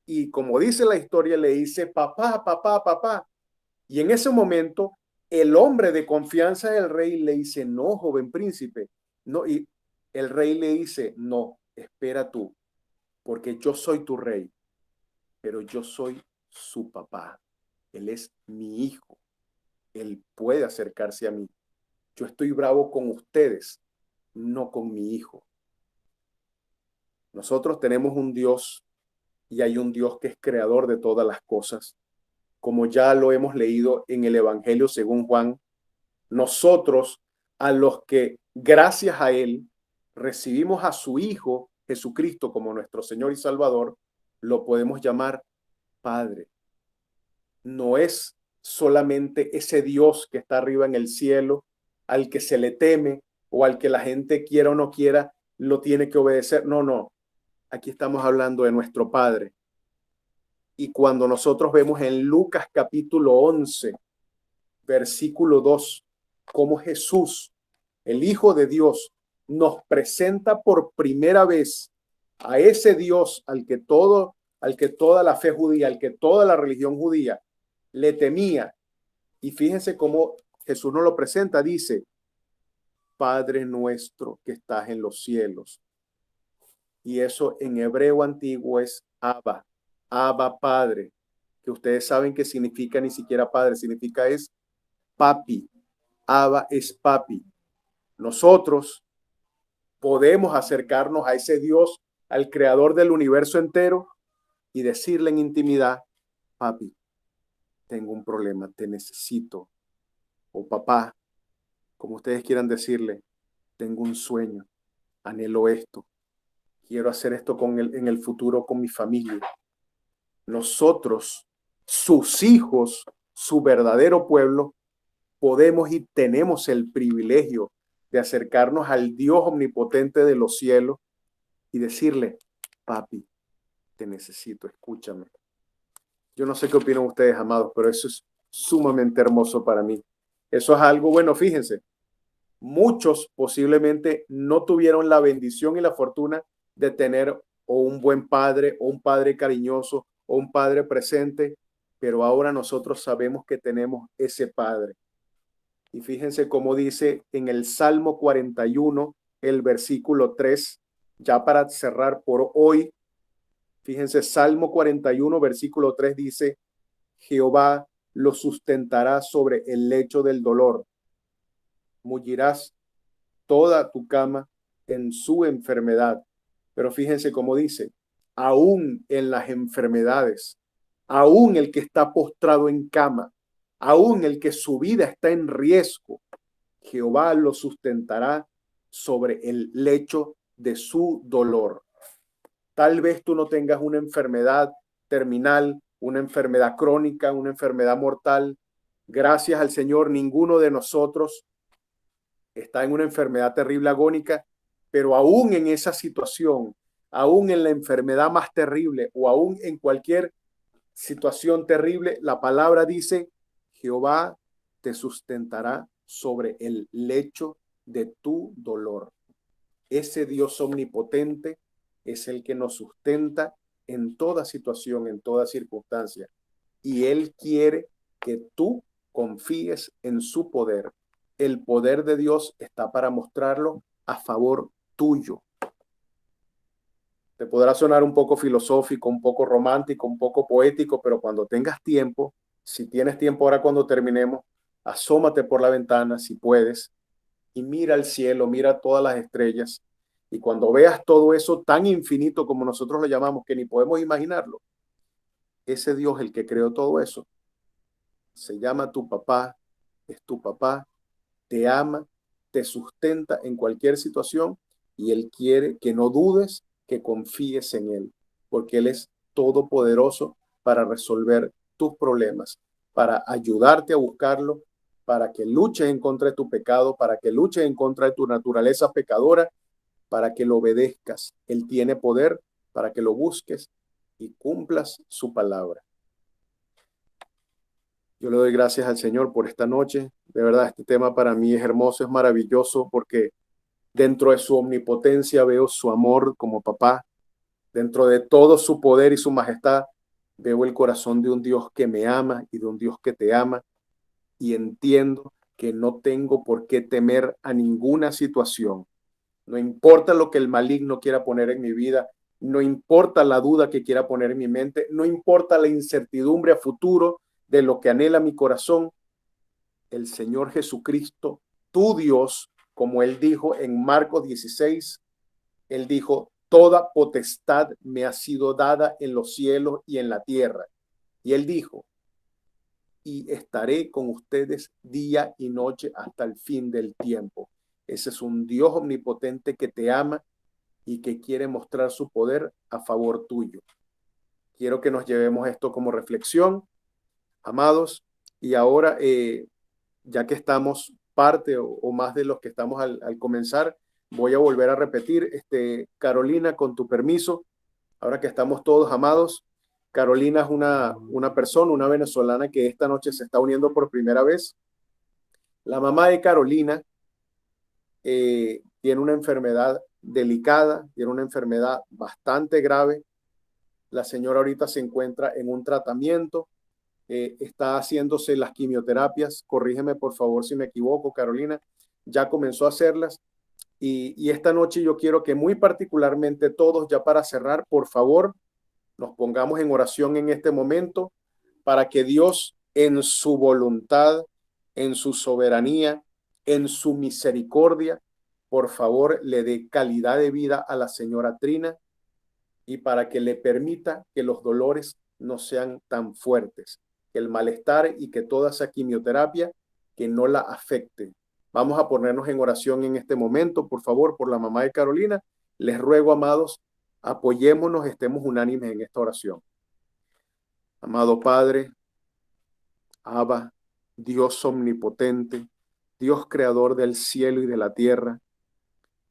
y, como dice la historia, le dice, papá, papá, papá. Y en ese momento, el hombre de confianza del rey le dice, no, joven príncipe, no. Y el rey le dice, no, espera tú, porque yo soy tu rey, pero yo soy su papá. Él es mi hijo. Él puede acercarse a mí. Yo estoy bravo con ustedes, no con mi hijo. Nosotros tenemos un Dios y hay un Dios que es creador de todas las cosas. Como ya lo hemos leído en el Evangelio según Juan, nosotros a los que gracias a Él recibimos a su Hijo Jesucristo como nuestro Señor y Salvador, lo podemos llamar Padre. No es solamente ese Dios que está arriba en el cielo, al que se le teme o al que la gente quiera o no quiera, lo tiene que obedecer. No, no. Aquí estamos hablando de nuestro Padre. Y cuando nosotros vemos en Lucas capítulo 11, versículo 2, cómo Jesús, el Hijo de Dios, nos presenta por primera vez a ese Dios al que toda la fe judía, al que toda la religión judía le temía. Y fíjense cómo Jesús nos lo presenta, dice, Padre nuestro que estás en los cielos. Y eso en hebreo antiguo es Abba, Abba Padre, que ustedes saben que significa ni siquiera Padre, significa es papi. Abba es papi. Nosotros podemos acercarnos a ese Dios, al creador del universo entero y decirle en intimidad, papi, tengo un problema, te necesito. O papá, como ustedes quieran decirle, tengo un sueño, anhelo esto, quiero hacer esto en el futuro con mi familia. Nosotros, sus hijos, su verdadero pueblo, podemos y tenemos el privilegio de acercarnos al Dios omnipotente de los cielos y decirle, papi, te necesito, escúchame. Yo no sé qué opinan ustedes, amados, pero eso es sumamente hermoso para mí. Eso es algo bueno, fíjense. Muchos posiblemente no tuvieron la bendición y la fortuna de tener o un buen padre o un padre cariñoso o un padre presente, pero ahora nosotros sabemos que tenemos ese padre. Y fíjense cómo dice en el Salmo 41, el versículo 3, ya para cerrar por hoy. Fíjense, Salmo 41, versículo 3 dice, Jehová lo sustentará sobre el lecho del dolor. Mullirás toda tu cama en su enfermedad. Pero fíjense cómo dice, aún en las enfermedades, aún el que está postrado en cama, aún el que su vida está en riesgo, Jehová lo sustentará sobre el lecho de su dolor. Tal vez tú no tengas una enfermedad terminal, una enfermedad crónica, una enfermedad mortal. Gracias al Señor, ninguno de nosotros está en una enfermedad terrible agónica, pero aún en esa situación, aún en la enfermedad más terrible o aún en cualquier situación terrible, la palabra dice, Jehová te sustentará sobre el lecho de tu dolor. Ese Dios omnipotente es el que nos sustenta en toda situación, en toda circunstancia. Y Él quiere que tú confíes en su poder. El poder de Dios está para mostrarlo a favor tuyo. Te podrá sonar un poco filosófico, un poco romántico, un poco poético, pero cuando tengas tiempo, si tienes tiempo ahora cuando terminemos, asómate por la ventana si puedes y mira el cielo, mira todas las estrellas. Y cuando veas todo eso tan infinito como nosotros lo llamamos, que ni podemos imaginarlo, ese Dios, el que creó todo eso, se llama tu papá, es tu papá, te ama, te sustenta en cualquier situación y Él quiere que no dudes, que confíes en Él, porque Él es todopoderoso para resolver tus problemas, para ayudarte a buscarlo, para que luches en contra de tu pecado, para que luches en contra de tu naturaleza pecadora, para que lo obedezcas. Él tiene poder para que lo busques y cumplas su palabra. Yo le doy gracias al Señor por esta noche. De verdad, este tema para mí es hermoso, es maravilloso, porque dentro de su omnipotencia veo su amor como papá. Dentro de todo su poder y su majestad, veo el corazón de un Dios que me ama y de un Dios que te ama. Y entiendo que no tengo por qué temer a ninguna situación. No importa lo que el maligno quiera poner en mi vida, no importa la duda que quiera poner en mi mente, no importa la incertidumbre a futuro de lo que anhela mi corazón, el Señor Jesucristo, tu Dios, como Él dijo en Marcos 16, Él dijo, toda potestad me ha sido dada en los cielos y en la tierra. Y Él dijo, y estaré con ustedes día y noche hasta el fin del tiempo. Ese es un Dios omnipotente que te ama y que quiere mostrar su poder a favor tuyo. Quiero que nos llevemos esto como reflexión, amados, y ahora, ya que estamos parte o más de los que estamos al comenzar, voy a volver a repetir, Carolina, con tu permiso, ahora que estamos todos amados, Carolina es una persona, una venezolana que esta noche se está uniendo por primera vez. La mamá de Carolina tiene una enfermedad delicada, tiene una enfermedad bastante grave. La señora ahorita se encuentra en un tratamiento, está haciéndose las quimioterapias. Corrígeme por favor si me equivoco, Carolina. Ya comenzó a hacerlas. Y esta noche yo quiero que muy particularmente todos, ya para cerrar, por favor, nos pongamos en oración en este momento para que Dios en su voluntad, en su soberanía, en su misericordia, por favor, le dé calidad de vida a la señora Trina y para que le permita que los dolores no sean tan fuertes, que el malestar y que toda esa quimioterapia que no la afecte. Vamos a ponernos en oración en este momento, por favor, por la mamá de Carolina. Les ruego, amados, apoyémonos, estemos unánimes en esta oración. Amado Padre, Abba, Dios omnipotente, Dios creador del cielo y de la tierra,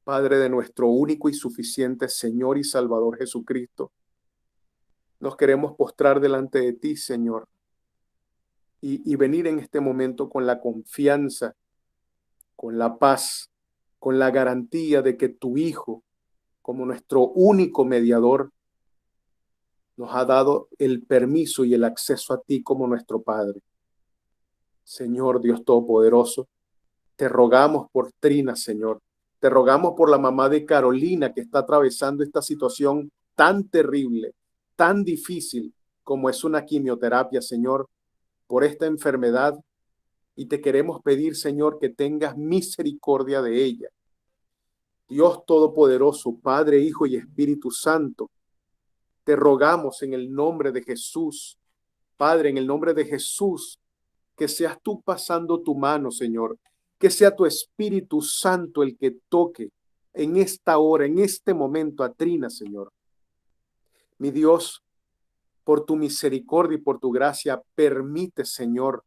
Padre de nuestro único y suficiente Señor y Salvador Jesucristo, nos queremos postrar delante de ti, Señor, y venir en este momento con la confianza, con la paz, con la garantía de que tu Hijo, como nuestro único mediador, nos ha dado el permiso y el acceso a ti como nuestro Padre. Señor Dios Todopoderoso, te rogamos por Trina, Señor. Te rogamos por la mamá de Carolina que está atravesando esta situación tan terrible, tan difícil como es una quimioterapia, Señor, por esta enfermedad. Y te queremos pedir, Señor, que tengas misericordia de ella. Dios Todopoderoso, Padre, Hijo y Espíritu Santo, te rogamos en el nombre de Jesús, Padre, en el nombre de Jesús, que seas tú pasando tu mano, Señor, que sea tu Espíritu Santo el que toque en esta hora, en este momento a Trina, Señor. Mi Dios, por tu misericordia y por tu gracia, permite, Señor,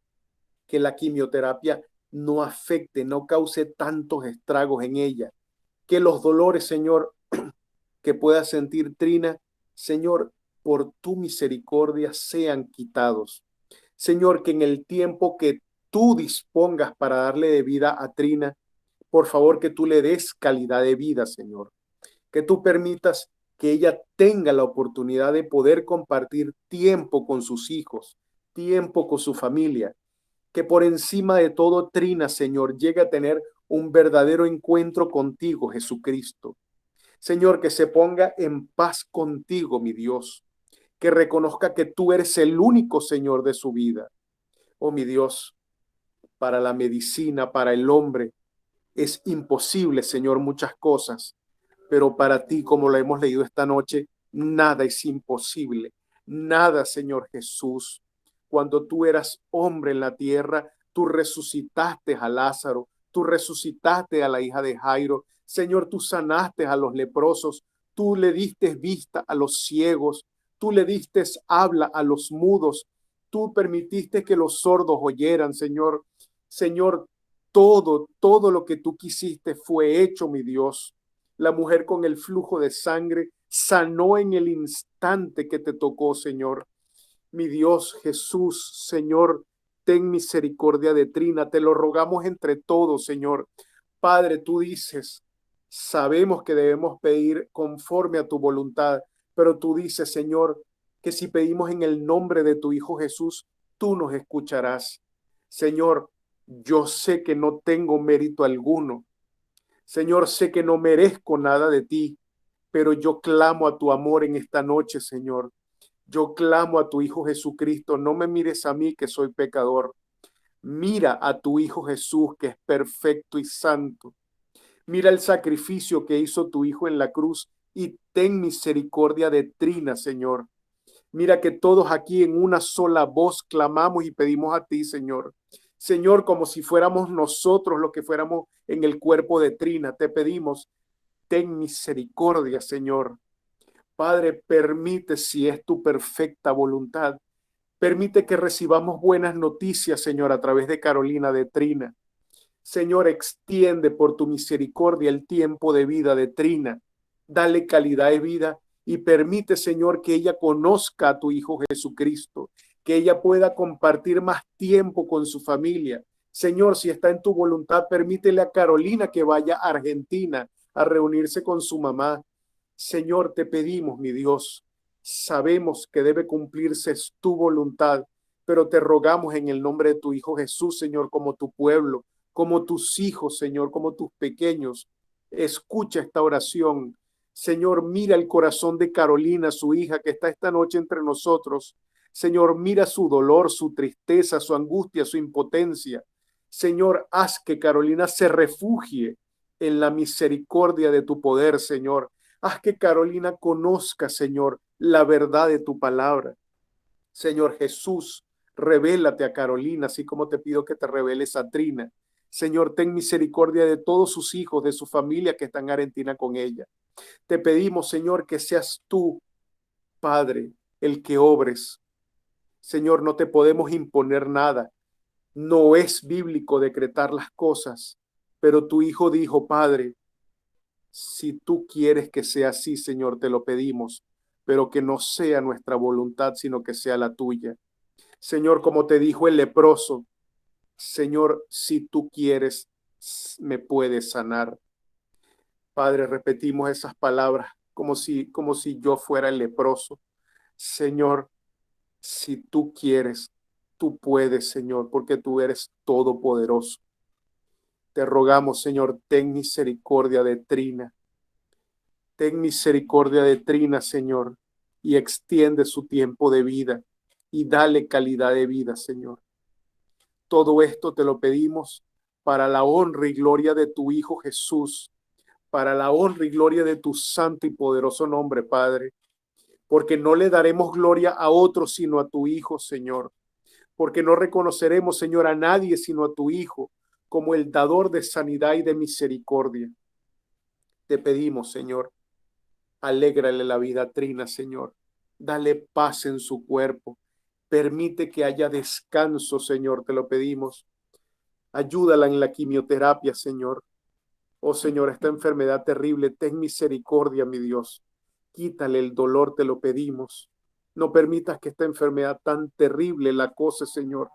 que la quimioterapia no afecte, no cause tantos estragos en ella, que los dolores, Señor, que pueda sentir Trina, Señor, por tu misericordia sean quitados. Señor, que en el tiempo que tú dispongas para darle de vida a Trina, por favor que tú le des calidad de vida, Señor. Que tú permitas que ella tenga la oportunidad de poder compartir tiempo con sus hijos, tiempo con su familia. Que por encima de todo, Trina, Señor, llegue a tener un verdadero encuentro contigo, Jesucristo. Señor, que se ponga en paz contigo, mi Dios. Que reconozca que tú eres el único Señor de su vida. Oh, mi Dios, para la medicina, para el hombre, es imposible, Señor, muchas cosas, pero para ti, como lo hemos leído esta noche, nada es imposible. Nada, Señor Jesús. Cuando tú eras hombre en la tierra, tú resucitaste a Lázaro, tú resucitaste a la hija de Jairo. Señor, tú sanaste a los leprosos, tú le diste vista a los ciegos, tú le diste habla a los mudos, tú permitiste que los sordos oyeran, Señor. Señor, todo lo que tú quisiste fue hecho, mi Dios. La mujer con el flujo de sangre sanó en el instante que te tocó, Señor. Mi Dios Jesús, Señor, ten misericordia de Trina. Te lo rogamos entre todos, Señor. Padre, tú dices, sabemos que debemos pedir conforme a tu voluntad, pero tú dices, Señor, que si pedimos en el nombre de tu Hijo Jesús, tú nos escucharás. Señor, yo sé que no tengo mérito alguno. Señor, sé que no merezco nada de ti, pero yo clamo a tu amor en esta noche, Señor. Yo clamo a tu Hijo Jesucristo. No me mires a mí que soy pecador. Mira a tu Hijo Jesús que es perfecto y santo. Mira el sacrificio que hizo tu Hijo en la cruz y ten misericordia de Trina, Señor. Mira que todos aquí en una sola voz clamamos y pedimos a ti, Señor. Señor, como si fuéramos nosotros los que fuéramos en el cuerpo de Trina, te pedimos, ten misericordia, Señor. Padre, permite, si es tu perfecta voluntad, permite que recibamos buenas noticias, Señor, a través de Carolina, de Trina. Señor, extiende por tu misericordia el tiempo de vida de Trina. Dale calidad de vida y permite, Señor, que ella conozca a tu Hijo Jesucristo, que ella pueda compartir más tiempo con su familia. Señor, si está en tu voluntad, permítele a Carolina que vaya a Argentina a reunirse con su mamá. Señor, te pedimos, mi Dios, sabemos que debe cumplirse tu voluntad, pero te rogamos en el nombre de tu Hijo Jesús, Señor, como tu pueblo, como tus hijos, Señor, como tus pequeños. Escucha esta oración. Señor, mira el corazón de Carolina, su hija, que está esta noche entre nosotros. Señor, mira su dolor, su tristeza, su angustia, su impotencia. Señor, haz que Carolina se refugie en la misericordia de tu poder, Señor. Haz que Carolina conozca, Señor, la verdad de tu palabra. Señor Jesús, revélate a Carolina, así como te pido que te reveles a Trina. Señor, ten misericordia de todos sus hijos, de su familia que está en Argentina con ella. Te pedimos, Señor, que seas tú, Padre, el que obres. Señor, no te podemos imponer nada. No es bíblico decretar las cosas, pero tu Hijo dijo, Padre, si tú quieres que sea así, Señor, te lo pedimos, pero que no sea nuestra voluntad, sino que sea la tuya. Señor, como te dijo el leproso, Señor, si tú quieres, me puedes sanar. Padre, repetimos esas palabras como si yo fuera el leproso. Señor, si tú quieres, tú puedes, Señor, porque tú eres todopoderoso. Te rogamos, Señor, ten misericordia de Trina. Ten misericordia de Trina, Señor, y extiende su tiempo de vida y dale calidad de vida, Señor. Todo esto te lo pedimos para la honra y gloria de tu Hijo Jesús, para la honra y gloria de tu santo y poderoso nombre, Padre, porque no le daremos gloria a otro sino a tu Hijo, Señor, porque no reconoceremos, Señor, a nadie sino a tu Hijo como el dador de sanidad y de misericordia. Te pedimos, Señor, alégrale la vida a Trina, Señor. Dale paz en su cuerpo. Permite que haya descanso, Señor, te lo pedimos. Ayúdala en la quimioterapia, Señor. Oh, Señor, esta enfermedad terrible, ten misericordia, mi Dios. Quítale el dolor, te lo pedimos. No permitas que esta enfermedad tan terrible la acose, Señor.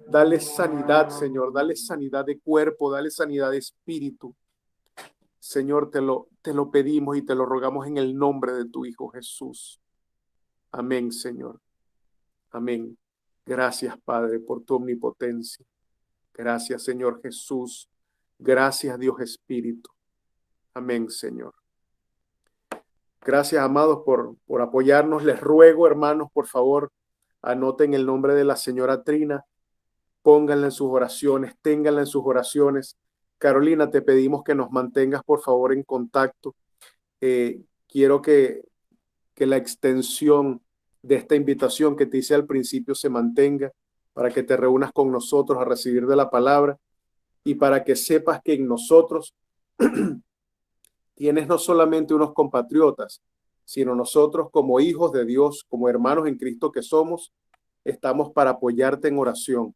Dale sanidad, Señor. Dale sanidad de cuerpo, dale sanidad de espíritu. Señor, te lo pedimos y te lo rogamos en el nombre de tu Hijo Jesús. Amén, Señor. Amén. Gracias, Padre, por tu omnipotencia. Gracias, Señor Jesús. Gracias, Dios Espíritu. Amén, Señor. Gracias, amados, por apoyarnos. Les ruego, hermanos, por favor, anoten el nombre de la señora Trina. Pónganla en sus oraciones, ténganla en sus oraciones. Carolina, te pedimos que nos mantengas, por favor, en contacto. Quiero que la extensión de esta invitación que te hice al principio se mantenga para que te reúnas con nosotros a recibir de la palabra y para que sepas que en nosotros tienes no solamente unos compatriotas, sino nosotros como hijos de Dios, como hermanos en Cristo que somos, estamos para apoyarte en oración.